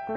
자,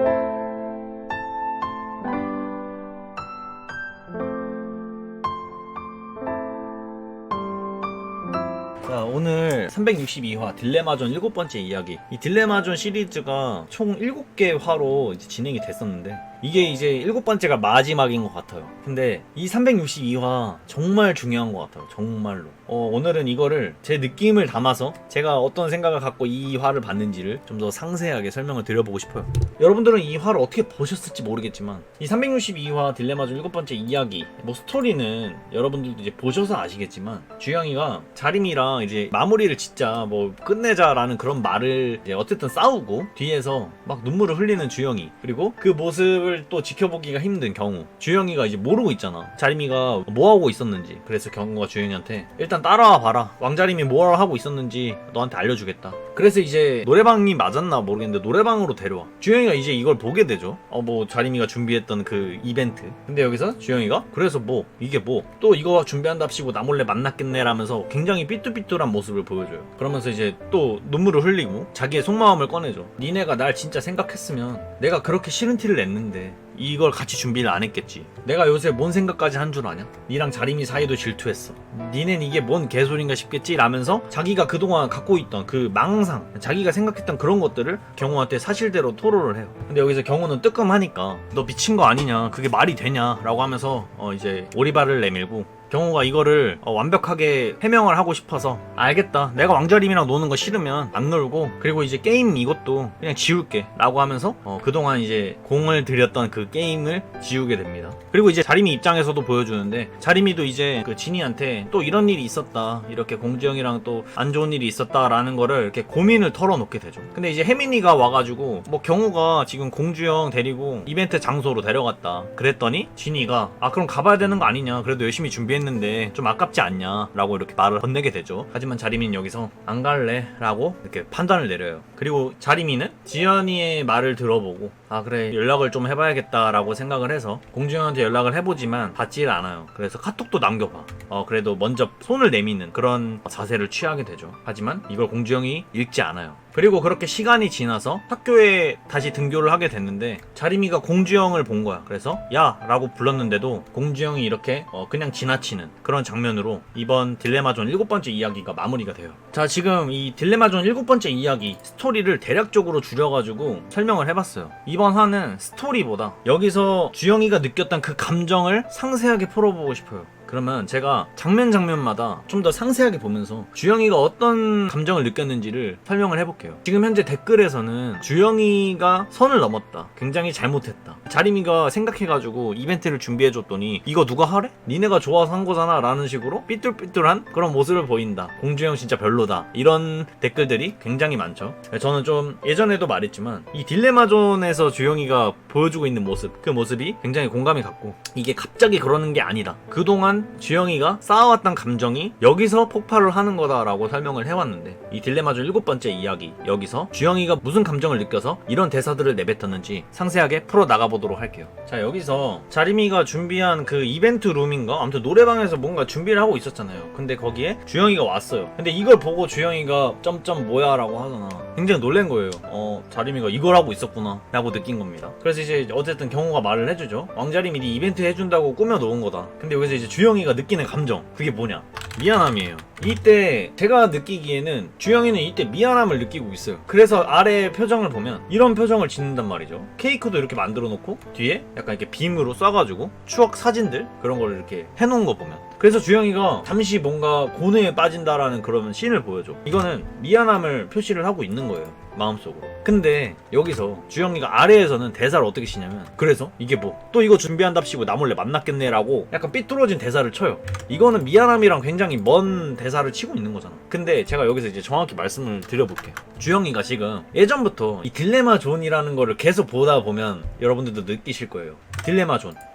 오늘 362화 딜레마존 7번째 이야기. 이 딜레마존 시리즈가 총 7개 화로 이제 진행이 됐었는데 이게 이제 7번째가 마지막인 것 같아요. 근데 이 362화 정말 중요한 것 같아요. 정말로. 오늘은 이거를 제 느낌을 담아서 제가 어떤 생각을 갖고 이 화를 봤는지를 좀 더 상세하게 설명을 드려보고 싶어요. 여러분들은 이 화를 어떻게 보셨을지 모르겠지만 이 362화 딜레마존 7번째 이야기, 뭐 스토리는 여러분들도 이제 보셔서 아시겠지만 주영이가 자림이랑 이제 마무리를 짓자, 뭐 끝내자라는 그런 말을 이제 어쨌든 싸우고 뒤에서 막 눈물을 흘리는 주영이, 그리고 그 모습을 또 지켜보기가 힘든 경우, 주영이가 이제 모르고 있잖아 자림이가 뭐하고 있었는지. 그래서 경우가 주영이한테 일단 따라와 봐라, 왕자림이 뭘 하고 있었는지 너한테 알려주겠다. 그래서 이제 노래방이 맞았나 모르겠는데 노래방으로 데려와. 주영이가 이제 이걸 보게 되죠. 뭐 자림이가 준비했던 그 이벤트. 근데 여기서 주영이가 그래서 뭐 이게 뭐 또 이거 준비한답시고 나 몰래 만났겠네 라면서 굉장히 삐뚤삐뚤한 모습을 보여줘요. 그러면서 이제 또 눈물을 흘리고 자기의 속마음을 꺼내죠. 니네가 날 진짜 생각했으면 내가 그렇게 싫은 티를 냈는데 이걸 같이 준비를 안 했겠지. 내가 요새 뭔 생각까지 한 줄 아냐? 니랑 자림이 사이도 질투했어. 니넨 이게 뭔 개소린가 싶겠지? 라면서 자기가 그동안 갖고 있던 그 망상, 자기가 생각했던 그런 것들을 경호한테 사실대로 토로를 해요. 근데 여기서 경호는 뜨끔하니까 너 미친 거 아니냐? 그게 말이 되냐? 라고 하면서 이제 오리발을 내밀고, 경호가 이거를 완벽하게 해명을 하고 싶어서 알겠다, 내가 왕자림이랑 노는 거 싫으면 안 놀고, 그리고 이제 게임 이것도 그냥 지울게 라고 하면서 그동안 이제 공을 들였던 그 게임을 지우게 됩니다. 그리고 이제 자림이 입장에서도 보여주는데, 자림이도 이제 그 진이한테 또 이런 일이 있었다, 이렇게 공주형이랑 또 안 좋은 일이 있었다 라는 거를 이렇게 고민을 털어놓게 되죠. 근데 이제 혜민이가 와가지고 뭐 경호가 지금 공주형 데리고 이벤트 장소로 데려갔다 그랬더니 진이가 그럼 가봐야 되는 거 아니냐, 그래도 열심히 준비했는데 좀 아깝지 않냐 라고 이렇게 말을 건네게 되죠. 하지만 자림이는 여기서 안 갈래 라고 이렇게 판단을 내려요. 그리고 자림이는 지연이의 말을 들어보고 그래 연락을 좀 해봐야겠다 라고 생각을 해서 공주형한테 연락을 해보지만 받지를 않아요. 그래서 카톡도 남겨봐. 그래도 먼저 손을 내미는 그런 자세를 취하게 되죠. 하지만 이걸 공주형이 읽지 않아요. 그리고 그렇게 시간이 지나서 학교에 다시 등교를 하게 됐는데 자림이가 공주형을 본 거야. 그래서 야 라고 불렀는데도 공주형이 이렇게 그냥 지나치는 그런 장면으로 이번 딜레마존 7번째 이야기가 마무리가 돼요. 자, 지금 이 딜레마존 7번째 이야기 스토리를 대략적으로 줄여가지고 설명을 해봤어요. 이번 화는 스토리보다 여기서 주영이가 느꼈던 그 감정을 상세하게 풀어보고 싶어요. 그러면 제가 장면마다 좀 더 상세하게 보면서 주영이가 어떤 감정을 느꼈는지를 설명을 해볼게요. 지금 현재 댓글에서는 주영이가 선을 넘었다, 굉장히 잘못했다, 자림이가 생각해가지고 이벤트를 준비해줬더니 이거 누가 하래? 니네가 좋아서 한 거잖아 라는 식으로 삐뚤삐뚤한 그런 모습을 보인다, 공주형 진짜 별로다, 이런 댓글들이 굉장히 많죠. 저는 좀 예전에도 말했지만 이 딜레마존에서 주영이가 보여주고 있는 모습, 그 모습이 굉장히 공감이 갔고, 이게 갑자기 그러는 게 아니다, 그동안 주영이가 쌓아왔던 감정이 여기서 폭발을 하는 거다라고 설명을 해왔는데, 이 딜레마존 7번째 이야기, 여기서 주영이가 무슨 감정을 느껴서 이런 대사들을 내뱉었는지 상세하게 풀어나가보도록 할게요. 자, 여기서 자림이가 준비한 그 이벤트 룸인가? 아무튼 노래방에서 뭔가 준비를 하고 있었잖아요. 근데 거기에 주영이가 왔어요. 근데 이걸 보고 주영이가 점점 뭐야 라고 하잖아. 굉장히 놀란 거예요. 자림이가 이걸 하고 있었구나 라고 느낀 겁니다. 그래서 이제 어쨌든 경호가 말을 해주죠. 왕자림이 네 이벤트 해준다고 꾸며놓은 거다. 근데 여기서 이제 주영이가 느끼는 감정, 그게 뭐냐? 미안함이에요. 이때 제가 느끼기에는 주영이는 이때 미안함을 느끼고 있어요. 그래서 아래 표정을 보면 이런 표정을 짓는단 말이죠. 케이크도 이렇게 만들어 놓고 뒤에 약간 이렇게 빔으로 쏴가지고 추억 사진들 그런 걸 이렇게 해놓은 거 보면, 그래서 주영이가 잠시 뭔가 고뇌에 빠진다라는 그런 씬을 보여줘. 이거는 미안함을 표시를 하고 있는 거예요, 마음속으로. 근데 여기서 주영이가 아래에서는 대사를 어떻게 치냐면, 그래서 이게 뭐 또 이거 준비한답시고 나 몰래 만났겠네 라고 약간 삐뚤어진 대사를 쳐요. 이거는 미안함이랑 굉장히 먼 대사를 치고 있는 거잖아. 근데 제가 여기서 이제 정확히 말씀을 드려볼게요. 주영이가 지금 예전부터 이 딜레마존이라는 거를 계속 보다 보면 여러분들도 느끼실 거예요.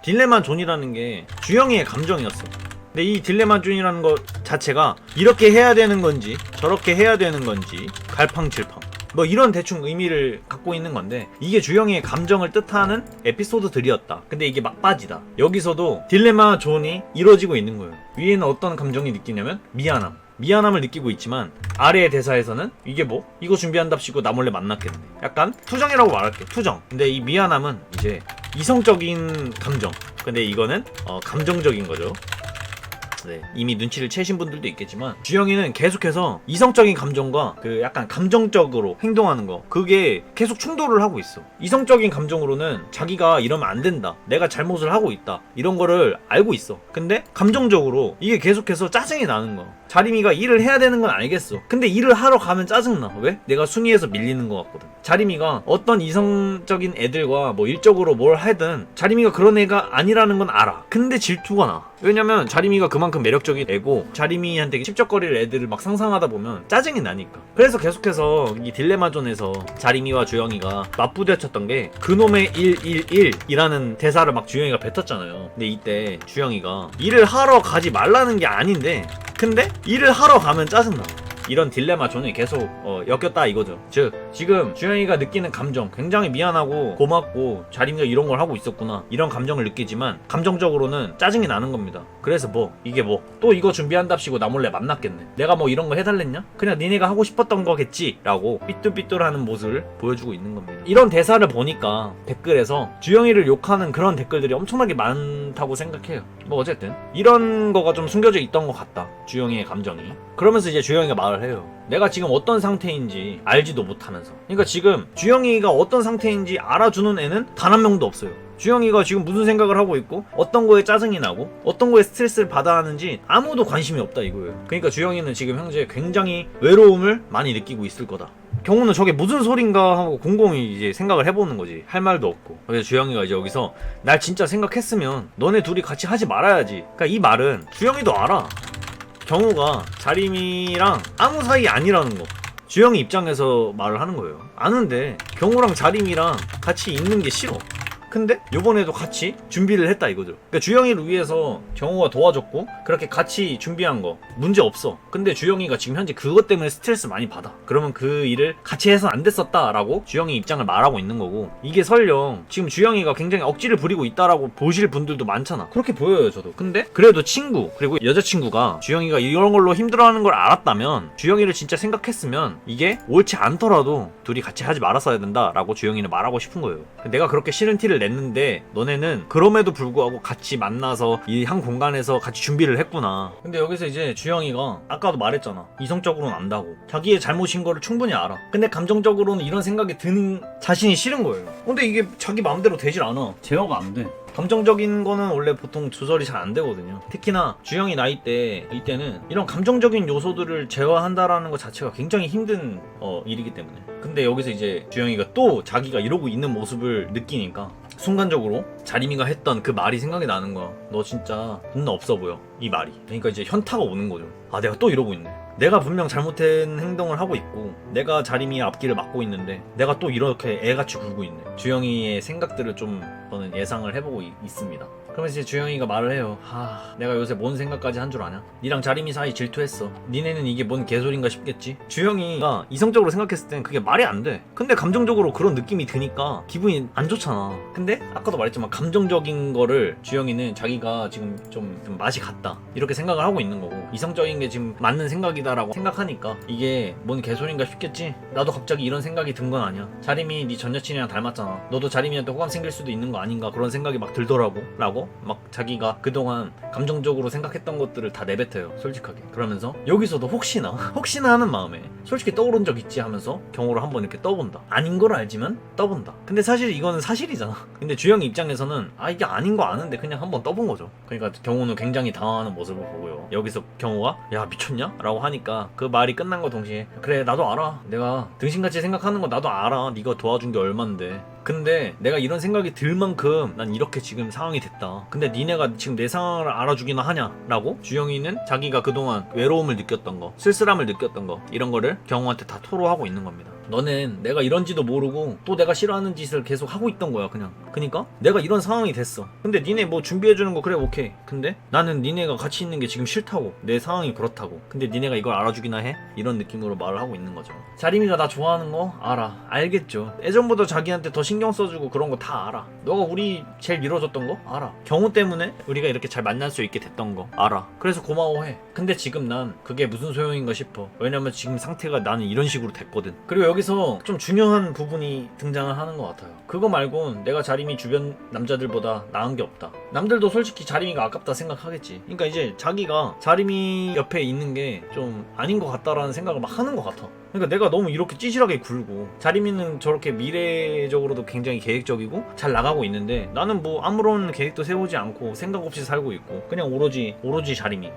딜레마존이라는 게 주영이의 감정이었어. 근데 이 딜레마존이라는 것 자체가 이렇게 해야 되는 건지 저렇게 해야 되는 건지 갈팡질팡 뭐 이런 대충 의미를 갖고 있는 건데, 이게 주영이의 감정을 뜻하는 에피소드들이었다. 근데 이게 막바지다. 여기서도 딜레마 존이 이루어지고 있는 거예요. 위에는 어떤 감정이 느끼냐면 미안함. 미안함을 느끼고 있지만 아래의 대사에서는 이게 뭐? 이거 준비한답시고 나 몰래 만났겠네. 약간 투정이라고 말할게. 투정. 근데 이 미안함은 이제 이성적인 감정. 근데 이거는 감정적인 거죠. 네, 이미 눈치를 채신 분들도 있겠지만 주영이는 계속해서 이성적인 감정과 그 약간 감정적으로 행동하는 거, 그게 계속 충돌을 하고 있어. 이성적인 감정으로는 자기가 이러면 안 된다, 내가 잘못을 하고 있다, 이런 거를 알고 있어. 근데 감정적으로 이게 계속해서 짜증이 나는 거야. 자림이가 일을 해야 되는 건 알겠어. 근데 일을 하러 가면 짜증나. 왜? 내가 순위에서 밀리는 것 같거든. 자림이가 어떤 이성적인 애들과 뭐 일적으로 뭘 하든 자림이가 그런 애가 아니라는 건 알아. 근데 질투가 나. 왜냐면 자림이가 그만큼 매력적인 애고 자림이한테 찝쩍거릴 애들을 막 상상하다 보면 짜증이 나니까. 그래서 계속해서 이 딜레마존에서 자림이와 주영이가 맞부딪혔던 게 그놈의 111이라는 대사를 막 주영이가 뱉었잖아요. 근데 이때 주영이가 일을 하러 가지 말라는 게 아닌데 근데 일을 하러 가면 짜증나. 이런 딜레마 존이 계속 엮였다 이거죠. 즉 지금 주영이가 느끼는 감정, 굉장히 미안하고 고맙고 자림이가 이런 걸 하고 있었구나, 이런 감정을 느끼지만 감정적으로는 짜증이 나는 겁니다. 그래서 이게 또 이거 준비한답시고 나 몰래 만났겠네, 내가 뭐 이런 거 해달랬냐, 그냥 니네가 하고 싶었던 거겠지 라고 삐뚤삐뚤하는 모습을 보여주고 있는 겁니다. 이런 대사를 보니까 댓글에서 주영이를 욕하는 그런 댓글들이 엄청나게 많다고 생각해요. 뭐 어쨌든 이런 거가 좀 숨겨져 있던 것 같다, 주영이의 감정이. 그러면서 이제 주영이가 말을 해요. 내가 지금 어떤 상태인지 알지도 못하면서. 그러니까 지금 주영이가 어떤 상태인지 알아주는 애는 단 한 명도 없어요. 주영이가 지금 무슨 생각을 하고 있고 어떤 거에 짜증이 나고 어떤 거에 스트레스를 받아 하는지 아무도 관심이 없다 이거예요. 그러니까 주영이는 지금 현재 굉장히 외로움을 많이 느끼고 있을 거다. 경우는 저게 무슨 소린가 하고 곰곰이 이제 생각을 해보는 거지. 할 말도 없고. 그래서 주영이가 이제 여기서 날 진짜 생각했으면 너네 둘이 같이 하지 말아야지. 그러니까 이 말은 주영이도 알아. 경우가 자림이랑 아무 사이 아니라는 거. 주영이 입장에서 말을 하는 거예요. 아는데 경우랑 자림이랑 같이 있는 게 싫어. 근데 요번에도 같이 준비를 했다 이거죠. 그러니까 주영이를 위해서 경호가 도와줬고 그렇게 같이 준비한 거 문제 없어. 근데 주영이가 지금 현재 그것 때문에 스트레스 많이 받아. 그러면 그 일을 같이 해서 안 됐었다라고 주영이 입장을 말하고 있는 거고, 이게 설령 지금 주영이가 굉장히 억지를 부리고 있다라고 보실 분들도 많잖아. 그렇게 보여요 저도. 근데 그래도 친구 그리고 여자친구가 주영이가 이런 걸로 힘들어하는 걸 알았다면, 주영이를 진짜 생각했으면 이게 옳지 않더라도 둘이 같이 하지 말았어야 된다라고 주영이는 말하고 싶은 거예요. 내가 그렇게 싫은 티를 냈는데 너네는 그럼에도 불구하고 같이 만나서 이 한 공간에서 같이 준비를 했구나. 근데 여기서 이제 주영이가 아까도 말했잖아, 이성적으로는 안다고. 자기의 잘못인 거를 충분히 알아. 근데 감정적으로는 이런 생각이 드는 자신이 싫은 거예요. 근데 이게 자기 마음대로 되질 않아. 제어가 안 돼. 감정적인 거는 원래 보통 조절이 잘 안 되거든요. 특히나 주영이 나이 때, 이때는 이런 감정적인 요소들을 제어한다라는 것 자체가 굉장히 힘든 일이기 때문에. 근데 여기서 이제 주영이가 또 자기가 이러고 있는 모습을 느끼니까 순간적으로 자림이가 했던 그 말이 생각이 나는 거야. 너 진짜 존나 없어 보여, 이 말이. 그러니까 이제 현타가 오는 거죠. 아, 내가 또 이러고 있네. 내가 분명 잘못된 행동을 하고 있고 내가 자림이의 앞길을 막고 있는데 내가 또 이렇게 애같이 굴고 있네. 주영이의 생각들을 좀 저는 예상을 해보고 있습니다. 그러면서 이제 주영이가 말을 해요. 내가 요새 뭔 생각까지 한 줄 아냐? 니랑 자림이 사이 질투했어. 니네는 이게 뭔 개소린가 싶겠지? 주영이가 이성적으로 생각했을 땐 그게 말이 안 돼. 근데 감정적으로 그런 느낌이 드니까 기분이 안 좋잖아. 근데 아까도 말했지만 감정적인 거를 주영이는 자기가 지금 좀 맛이 갔다 이렇게 생각을 하고 있는 거고, 이성적인 게 지금 맞는 생각이다라고 생각하니까 이게 뭔 개소린가 싶겠지? 나도 갑자기 이런 생각이 든 건 아니야. 자림이 네 전 여친이랑 닮았잖아. 너도 자림이한테 호감 생길 수도 있는 거 아닌가, 그런 생각이 막 들더라고 라고 막 자기가 그동안 감정적으로 생각했던 것들을 다 내뱉어요, 솔직하게. 그러면서 여기서도 혹시나 하는 마음에 솔직히 떠오른 적 있지 하면서 경호를 한번 이렇게 떠본다. 아닌 걸 알지만 떠본다. 근데 사실 이거는 사실이잖아. 근데 주영이 입장에서는 이게 아닌 거 아는데 그냥 한번 떠본 거죠. 그러니까 경호는 굉장히 당황하는 모습을 보고요. 여기서 경호가 야 미쳤냐? 라고 하니까 그 말이 끝난 거 동시에 그래 나도 알아. 내가 등신같이 생각하는 거 나도 알아. 네가 도와준 게 얼만데. 근데 내가 이런 생각이 들 만큼 난 이렇게 지금 상황이 됐다. 근데 니네가 지금 내 상황을 알아주기나 하냐? 라고 주영이는 자기가 그동안 외로움을 느꼈던 거, 쓸쓸함을 느꼈던 거, 이런 거를 경호한테 다 토로하고 있는 겁니다. 너는 내가 이런지도 모르고 또 내가 싫어하는 짓을 계속 하고 있던 거야 그냥. 그니까 내가 이런 상황이 됐어. 근데 니네 뭐 준비해주는 거 그래 오케이. 근데 나는 니네가 같이 있는 게 지금 싫다고. 내 상황이 그렇다고. 근데 니네가 이걸 알아주기나 해? 이런 느낌으로 말을 하고 있는 거죠. 자림이가 나 좋아하는 거 알아. 알겠죠. 예전보다 자기한테 더 신경 써주고 그런 거 다 알아. 너가 우리 제일 밀어줬던 거 알아. 경우 때문에 우리가 이렇게 잘 만날 수 있게 됐던 거 알아. 그래서 고마워해. 근데 지금 난 그게 무슨 소용인가 싶어. 왜냐면 지금 상태가 나는 이런 식으로 됐거든. 그리고 여기서 좀 중요한 부분이 등장을 하는 것 같아요. 그거 말곤 내가 자림이 주변 남자들보다 나은 게 없다. 남들도 솔직히 자림이가 아깝다 생각하겠지. 그러니까 이제 자기가 자림이 옆에 있는 게 좀 아닌 것 같다라는 생각을 막 하는 것 같아. 그러니까 내가 너무 이렇게 찌질하게 굴고 자림이는 저렇게 미래적으로도 굉장히 계획적이고 잘 나가고 있는데 나는 뭐 아무런 계획도 세우지 않고 생각 없이 살고 있고 그냥 오로지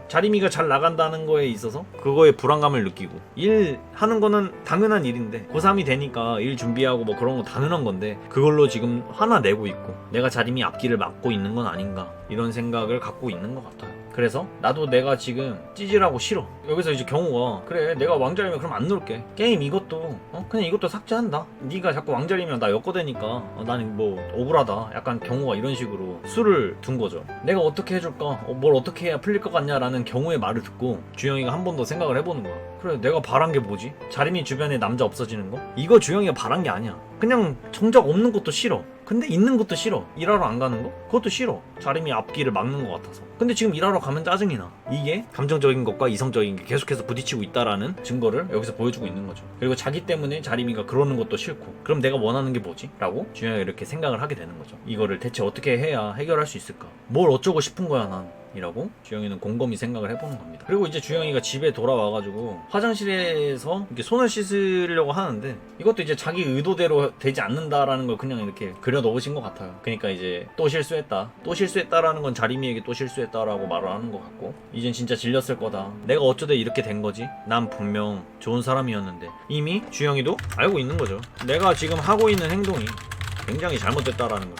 자림이가 잘 나간다는 거에 있어서 그거에 불안감을 느끼고 일 하는 거는 당연한 일인데 고3이 되니까 일 준비하고 뭐 그런 거 당연한 건데 그걸로 지금 화나 내고 있고 내가 자림이 앞길을 막고 있는 건 아닌가 이런 생각을 갖고 있는 것 같아요. 그래서 나도 내가 지금 찌질하고 싫어. 여기서 이제 경우가 그래 내가 왕자리면 그럼 안 놀게. 게임 이것도 그냥 이것도 삭제한다. 네가 자꾸 왕자리면 나 엮어대니까 나는 뭐 억울하다. 약간 경우가 이런 식으로 수를 둔 거죠. 내가 어떻게 해줄까? 뭘 어떻게 해야 풀릴 것 같냐라는 경우의 말을 듣고 주영이가 한 번 더 생각을 해보는 거야. 그래 내가 바란 게 뭐지? 자림이 주변에 남자 없어지는 거? 이거 주영이가 바란 게 아니야. 그냥 정작 없는 것도 싫어. 근데 있는 것도 싫어. 일하러 안 가는 거? 그것도 싫어. 자림이 앞길을 막는 것 같아서. 근데 지금 일하러 가면 짜증이 나. 이게 감정적인 것과 이성적인 게 계속해서 부딪히고 있다라는 증거를 여기서 보여주고 있는 거죠. 그리고 자기 때문에 자림이가 그러는 것도 싫고 그럼 내가 원하는 게 뭐지? 라고 주영이가 이렇게 생각을 하게 되는 거죠. 이거를 대체 어떻게 해야 해결할 수 있을까? 뭘 어쩌고 싶은 거야 난. 이라고 주영이는 곰곰이 생각을 해보는 겁니다. 그리고 이제 주영이가 집에 돌아와가지고 화장실에서 이렇게 손을 씻으려고 하는데 이것도 이제 자기 의도대로 되지 않는다라는 걸 그냥 이렇게 그려 넣으신 것 같아요. 그러니까 이제 또 실수했다라는 건 자림이에게 또 실수했다라고 말을 하는 것 같고 이젠 진짜 질렸을 거다. 내가 어쩌다 이렇게 된 거지? 난 분명 좋은 사람이었는데 이미 주영이도 알고 있는 거죠. 내가 지금 하고 있는 행동이 굉장히 잘못됐다라는 거.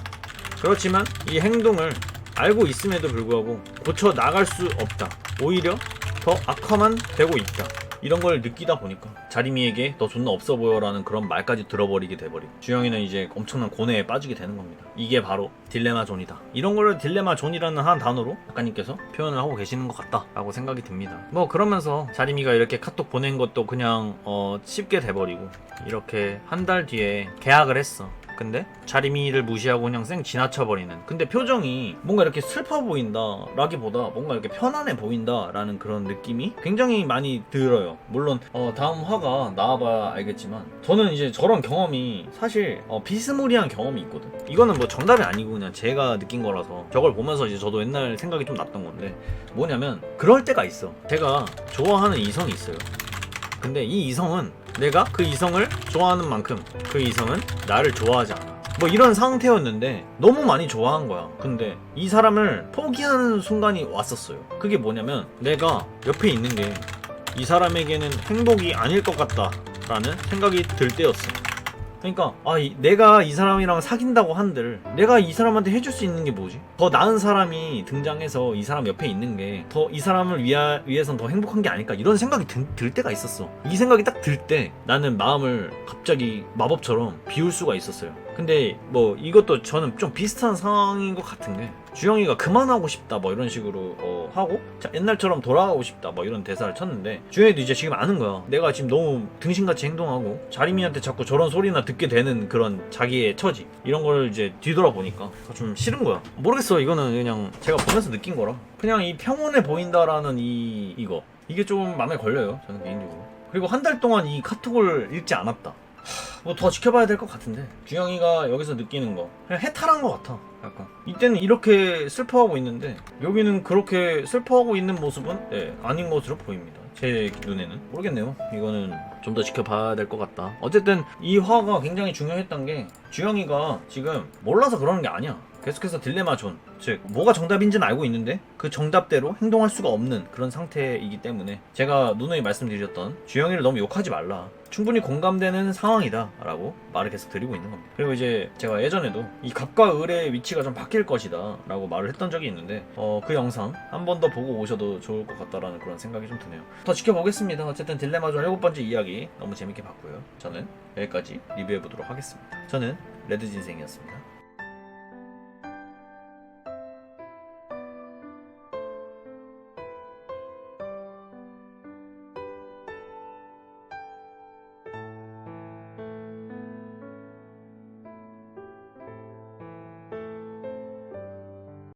그렇지만 이 행동을 알고 있음에도 불구하고 고쳐 나갈 수 없다. 오히려 더 악화만 되고 있다. 이런 걸 느끼다 보니까 자림이에게 너 존나 없어 보여라는 그런 말까지 들어버리게 돼버리고 주영이는 이제 엄청난 고뇌에 빠지게 되는 겁니다. 이게 바로 딜레마 존이다. 이런 거를 딜레마 존이라는 한 단어로 작가님께서 표현을 하고 계시는 것 같다 라고 생각이 듭니다. 뭐 그러면서 자림이가 이렇게 카톡 보낸 것도 그냥 쉽게 돼버리고 이렇게 한 달 뒤에 계약을 했어. 근데 자림이를 무시하고 그냥 쌩 지나쳐버리는. 근데 표정이 뭔가 이렇게 슬퍼 보인다 라기보다 뭔가 이렇게 편안해 보인다 라는 그런 느낌이 굉장히 많이 들어요. 물론 다음 화가 나와봐야 알겠지만 저는 이제 저런 경험이 사실 비스무리한 경험이 있거든. 이거는 뭐 정답이 아니고 그냥 제가 느낀 거라서 저걸 보면서 이제 저도 옛날 생각이 좀 났던 건데 뭐냐면 그럴 때가 있어. 제가 좋아하는 이성이 있어요. 근데 이 이성은 내가 그 이성을 좋아하는 만큼 그 이성은 나를 좋아하지 않아. 뭐 이런 상태였는데 너무 많이 좋아한 거야. 근데 이 사람을 포기하는 순간이 왔었어요. 그게 뭐냐면 내가 옆에 있는 게 이 사람에게는 행복이 아닐 것 같다 라는 생각이 들 때였어. 그러니까 내가 이 사람이랑 사귄다고 한들 내가 이 사람한테 해줄 수 있는 게 뭐지? 더 나은 사람이 등장해서 이 사람 옆에 있는 게 더 이 사람을 위해선 더 행복한 게 아닐까 이런 생각이 들 때가 있었어. 이 생각이 딱 들 때 나는 마음을 갑자기 마법처럼 비울 수가 있었어요. 근데 뭐 이것도 저는 좀 비슷한 상황인 것 같은 게 주영이가 그만하고 싶다 뭐 이런 식으로 하고 옛날처럼 돌아가고 싶다 뭐 이런 대사를 쳤는데 주영이도 이제 지금 아는 거야. 내가 지금 너무 등신같이 행동하고 자림이한테 자꾸 저런 소리나 듣게 되는 그런 자기의 처지 이런 걸 이제 뒤돌아보니까 좀 싫은 거야. 모르겠어. 이거는 그냥 제가 보면서 느낀 거라 그냥 이 평온해 보인다라는 이게 좀 마음에 걸려요. 저는 개인적으로. 그리고 한 달 동안 이 카톡을 읽지 않았다. 뭐 더 지켜봐야 될 것 같은데 주영이가 여기서 느끼는 거 그냥 해탈한 것 같아. 약간 이때는 이렇게 슬퍼하고 있는데 여기는 그렇게 슬퍼하고 있는 모습은 아닌 것으로 보입니다. 제 눈에는. 모르겠네요. 이거는 좀 더 지켜봐야 될 것 같다. 어쨌든 이 화가 굉장히 중요했던 게 주영이가 지금 몰라서 그러는 게 아니야. 계속해서 딜레마존, 즉 뭐가 정답인지는 알고 있는데 그 정답대로 행동할 수가 없는 그런 상태이기 때문에 제가 누누이 말씀드렸던 주영이를 너무 욕하지 말라, 충분히 공감되는 상황이다 라고 말을 계속 드리고 있는 겁니다. 그리고 이제 제가 예전에도 이 갑과 을의 위치가 좀 바뀔 것이다 라고 말을 했던 적이 있는데 그 영상 한 번 더 보고 오셔도 좋을 것 같다라는 그런 생각이 좀 드네요. 더 지켜보겠습니다. 어쨌든 딜레마존 7번째 이야기 너무 재밌게 봤고요. 저는 여기까지 리뷰해보도록 하겠습니다. 저는 레드진생이었습니다.